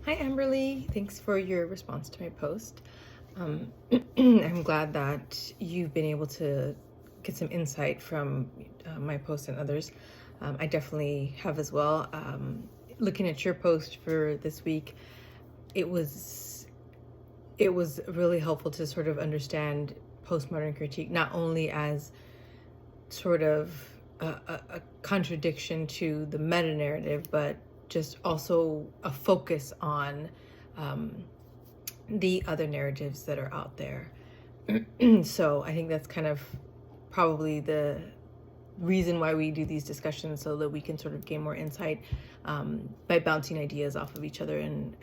Hi, Amberlee. Thanks for your response to my post. I'm glad that you've been able to get some insight from my post and others. I definitely have as well. Looking at your post for this week, it was really helpful to sort of understand postmodern critique, not only as sort of a contradiction to the meta narrative, but just also a focus on the other narratives that are out there. So I think that's kind of probably the reason why we do these discussions, so that we can sort of gain more insight by bouncing ideas off of each other and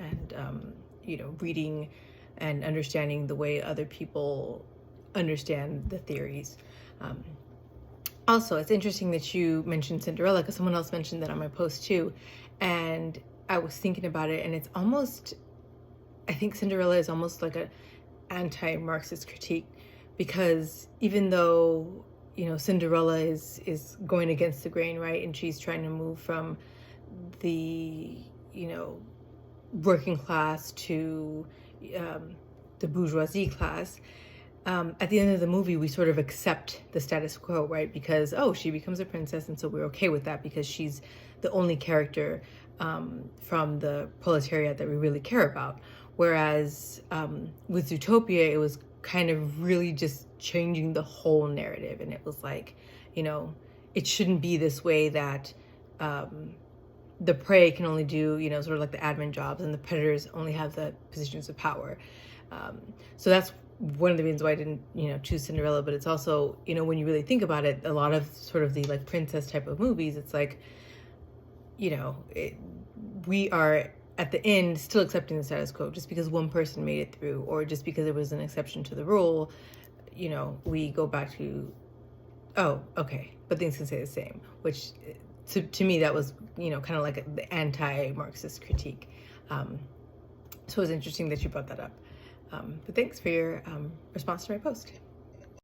reading and understanding the way other people understand the theories. Also, it's interesting that you mentioned Cinderella, because someone else mentioned that on my post too. And I was thinking about it, and it's almost, I think Cinderella is almost like an anti-Marxist critique, because even though, Cinderella is going against the grain, right? And she's trying to move from the, working class to the bourgeoisie class. At the end of the movie, we sort of accept the status quo, right? Because, she becomes a princess, and so we're okay with that because she's the only character from the proletariat that we really care about. Whereas with Zootopia, it was kind of really just changing the whole narrative. And it was like, it shouldn't be this way, that the prey can only do, sort of like the admin jobs, and the predators only have the positions of power. So that's one of the reasons why I didn't, choose Cinderella. But it's also, when you really think about it, a lot of sort of the like princess type of movies, it's like, we are at the end still accepting the status quo. Just because one person made it through, or just because there was an exception to the rule, we go back to, oh, okay, but things can stay the same. Which to me, that was, kind of like the anti-Marxist critique. So it was interesting that you brought that up. But thanks for your response to my post.